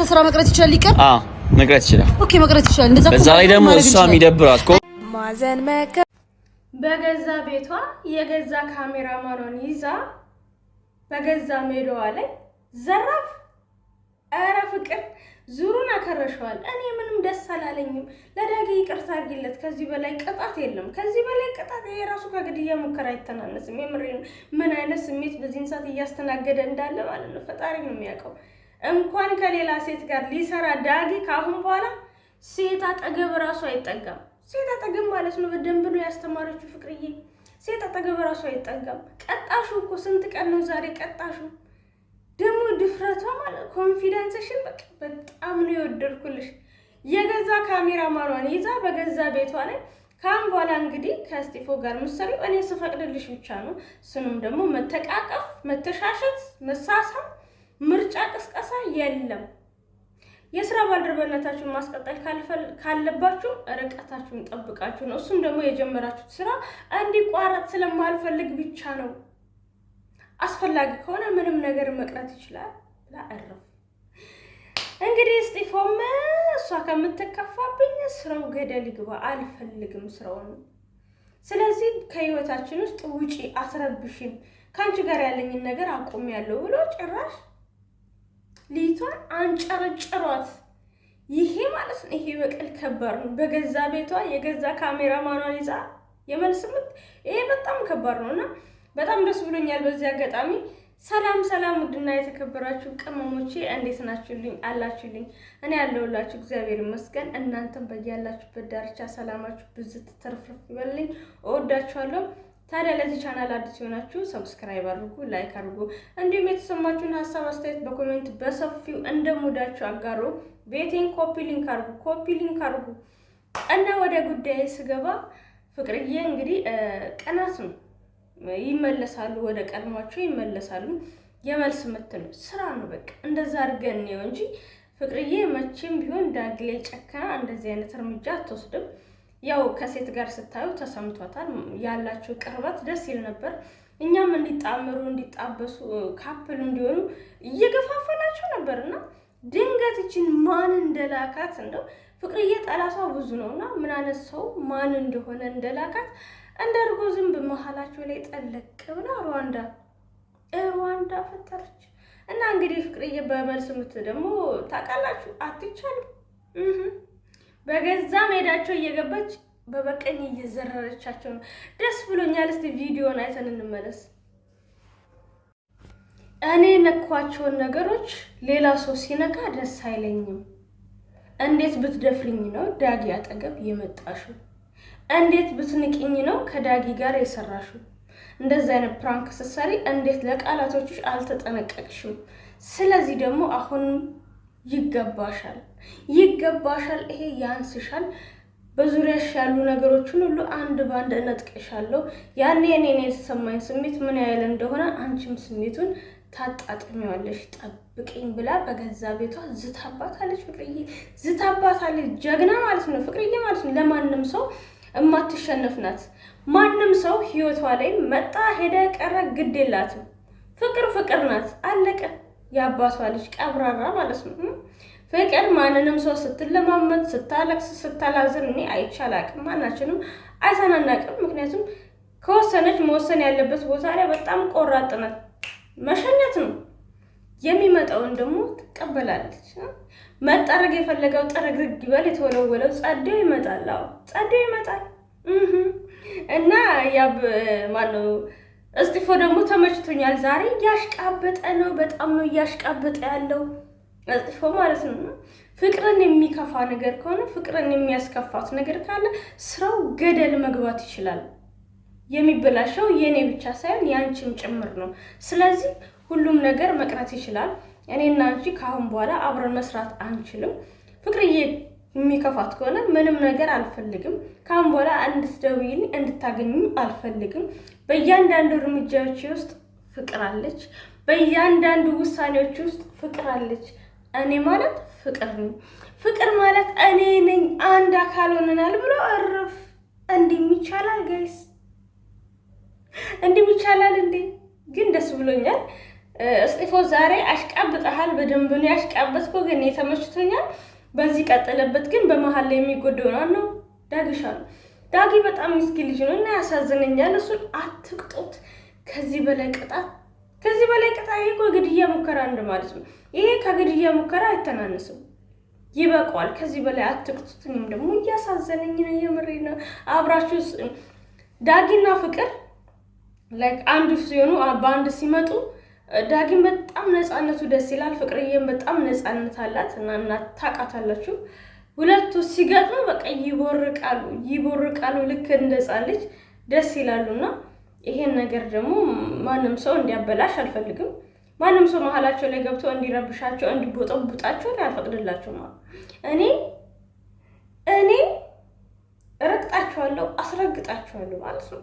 ያንተ ስራ መቅረት ይችላል ይቀር መቅረት ይችላል ኦኬ መቅረት ይችላል እንደዛ በዛ ላይ ደግሞ እሷ የሚደብራት ማዘን በገዛ ቤቷ የገዛ ካሜራማኗን ይዛ በገዛ ሜዳዋ ላይ ዘራፍ አረ ፍቅር ዙሩን አከረሽዋል እኔ ምንም ደስ አላለኝም ለዳጊ ይቅርታ አድርጊለት ከዚህ በላይ ቅጣት የለም ከዚህ በላይ ቅጣት የራሱ ከግድያ ሙከራ አይተናነስም የምሬን ምን አይነት ስሜት በዚህን ሰዓት እያስተናገደ እንዳለ ማለት ነው ፈጣሪ ነው የሚያውቀው እንኳን ከሌላ ሴት ጋር ሊሰራ ዳጊ ካሁን በኋላ ሴት አጠገብ ራሱ አይጠጋም ሴት አጠገብ ማለት ነው በደንብ ነው ያስተማረችው ፍቅርዬ ሴት አጠገብ ራሱ አይጠጋም ቀጣሹ እኮ ስንት ቀን ነው ዛሬ ቀጣሹ ደግሞ ድፍረቷ ማለት ኮንፊደንስሽን በጣም ነው የወደድኩልሽ የገዛ ካሜራማኗን ይዛ በገዛ ቤቷ ላይ ካም በኋላ እንግዲህ ከስቲፎ ጋር ምሰሪ እኔ ስፈቅድልሽ ብቻ ነው ስኑም ደግሞ መተቃቀፍ መተሻሸት መሳሳም ምርጫ ቅስቀሳ የለም የሥራ ባልደረባነታችሁን ማስቀጠል ካለባችሁ ርቀታችሁን ጠብቃችሁ ነው እሱም ደግሞ የጀመራችሁት ስራ እንዲቋረጥ ስለማልፈልግ ብቻ ነው አስፈላጊ ከሆነ ምንም ነገር መቅረት ይችላል ላአረፍ እንግዲህ ስቲፎም እሷ ከምትከፋብኝ ስራው ገደል ይግባ አልፈልግም ስራውን ስለዚህ ከህይወታችን ውስጥ ውጪ አስረብሽን ካንቺ ጋር ያለኝ ነገር አቆሚያለሁ ብሎ ጭራሽ ሊቷን አንጨርጭሯት ይሄ ማለት ነው ይሄ በቀል ከባድ ነው በገዛ ቤቷ የገዛ ካሜራማኗን ይዛ የመልስምት ይሄ በጣም ከባድ ነውና በጣም ደስ ብሎኛል በዚህ አጋጣሚ ሰላም ውድና የተከበራችሁ ቅመሞቼ እንዴት ናችሁልኝ አላችሁልኝ እኔ ያለሁላችሁ እግዚአብሔር ይመስገን እናንተም በያላችሁበት ዳርቻ ሰላማችሁ ብዝት ተርፍርፍ ይበልልኝ እወዳችኋለሁ ታዲያ ለዚህ ቻናል አዲስ ሆናችሁ ሰብስክራይብ አድርጉ ላይክ አድርጉ እንዲሁም የተሰማችሁን ሐሳብ አስተያየት በኮሜንት በሰፊው እንደሙዳችሁ አጋሩ ቤቴን ኮፒ ሊንክ አድርጉ እና ወደ ጉዳይ ስገባ ፍቅርዬ እንግዲህ ቀናት ነው ይመለሳሉ ወደ ቀድሟቸው ይመለሳሉ የመልስ ምት ነው ስራ ነው በቃ እንደዛ አድርገን ነው እንጂ ፍቅርዬ መቼም ቢሆን ዳጊ ላይ ጨከና እንደዚህ አይነት እርምጃ አትወስድም ያው ከሴት ጋር ስታዩ ተሰምቷታል ያላችሁ ቅርበት ደስ ይል ነበር እኛም እንዲጣመሩ እንዲጣበሱ ካፕል እንዲሆኑ እየገፋፈናቸው ነበርና ድንገት እቺን ማን እንደላካት እንደው ፍቅርዬ ጠላቷ ብዙ ነውና ምን አይነት ሰው ማን እንደሆነ እንደላካት እንደርጎ ዝም በመሐላቸው ላይ ጠለቅ ብላ ሩዋንዳ ፈጠረች እና እንግዲህ ፍቅርዬ በመልስ ምት ደግሞ ታቃላችሁ አትቻሉ በገዛ ሜዳቸው እየገባች በበቀኝ እየዘረረቻቸው ነው ደስ ብሎኛል እስቲ ቪዲዮን አይተን እንመለስ እኔ ነኳቸው ነገሮች ሌላ ሰው ሲነካ ደስ አይለኝም እንዴት ብትደፍሪኝ ነው ዳጊ አጠገብ የመጣሽው እንዴት ብትንቂኝ ነው ከዳጊ ጋር የሰራሽው እንደዛ አይነት ፕራንክ ሰሰሪ እንዴት ለቃላቶችሽ አልተጠነቀቅሽም ስለዚህ ደግሞ አሁን ይገባሻል ይሄ ያንስሻል በዙሪያሽ ያሉ ነገሮችን ሁሉ አንድ ባንድ እነጥቀሻለሁ ያኔ እኔ የተሰማኝ ስሜት ምን ያህል እንደሆነ አንቺም ስሜቱን ታጣጥሚዋለሽ ጠብቂኝ ብላ በገዛ ቤቷ ዝታባታለች ፍቅርዬ ዝታባታለች ጀግና ማለት ነው ፍቅርዬ ማለት ነው ለማንም ሰው እማትሸነፍ ናት ማንም ሰው ህይወቷ ላይ መጣ ሄደ ቀረ ግድ የላትም ፍቅር ናት አለቀ ያባቷ ልጅ ቀብራራ ማለት ነው ፍቅር ማንንም ሰው ስትለማመጥ ስታለቅስ ስታላዝን እኔ አይቻላቅም ማናችንም አይተናናቅም ምክንያቱም ከወሰነች መወሰን ያለበት ቦታ ላይ በጣም ቆራጥ ናት መሸኘት ነው የሚመጣውን ደግሞ ትቀበላለች መጣረግ የፈለገው ጠረግርግ ይበል የተወለወለው ጸደው ይመጣል እና ያብ ማነው እስቲፎ ደግሞ ተመችቶኛል ዛሬ ያሽቃበጠ ነው በጣም ነው ያሽቃበጠ ያለው እስቲፎ ማለት ነው ፍቅርን የሚከፋ ነገር ከሆነ ፍቅርን የሚያስከፋት ነገር ካለ ስራው ገደል መግባት ይችላል የሚበላሸው የኔ ብቻ ሳይሆን ያንቺም ጭምር ነው ስለዚህ ሁሉም ነገር መቅረት ይችላል እኔና አንቺ ካሁን በኋላ አብረን መስራት አንችልም ፍቅርዬ የሚከፋት ከሆነ ምንም ነገር አልፈልግም ካሁን በኋላ እንድትደውይልኝ እንድታገኙኝ አልፈልግም በእያንዳንዱ እርምጃዎች ውስጥ ፍቅር አለች በእያንዳንዱ ውሳኔዎች ውስጥ ፍቅር አለች እኔ ማለት ፍቅር ነኝ ፍቅር ማለት እኔ ነኝ አንድ አካል ሆነናል ብሎ አረፍ እንዲም ይቻላል እንዴ ግን ደስ ብሎኛል እስጢፎ ዛሬ አሽቃብጠሃል። በደንብ ነው ያሽቃበጥከው፣ ግን የተመችቶኛል። በዚህ ቀጥለበት። ግን በመሃል ላይ የሚጎደው ነው ዳግሻ ነው። ዳጊ በጣም ምስኪን ልጅ ነው እና ያሳዝነኛል። እሱን አትቅጡት። ከዚህ በላይ ቅጣት ይሄ ግድያ ሙከራ እንደማለት ነው። ይሄ ከግድያ ሙከራ አይተናነስም። ይበቃዋል። ከዚህ በላይ አትቅጡት። እኔም ደግሞ እያሳዘነኝ ነው። የምሬ ነው። አብራችሁ ዳጊና ፍቅር ላይክ አንዱ ሲሆኑ በአንድ ሲመጡ ዳጊም በጣም ነፃነቱ ደስ ይላል። ፍቅርዬም በጣም ነፃነት አላት እና ታውቃታላችሁ። ሁለቱ ሲገጥሙ በቃ ይቦርቃሉ ልክ እንደ ሕፃን ልጅ ደስ ይላሉና ይሄን ነገር ደግሞ ማንም ሰው እንዲያበላሽ አልፈልግም። ማንም ሰው መሀላቸው ላይ ገብቶ እንዲረብሻቸው እንዲቦጠቡጣቸው አልፈቅድላቸውም። እኔ ረግጣቸዋለሁ፣ አስረግጣቸዋለሁ ማለት ነው።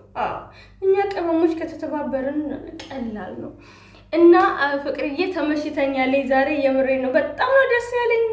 እኛ ቅመሞች ከተተባበርን ቀላል ነው እና ፍቅርዬ ተመችተኛለች ዛሬ። የምሬ ነው። በጣም ነው ደስ ያለኝ።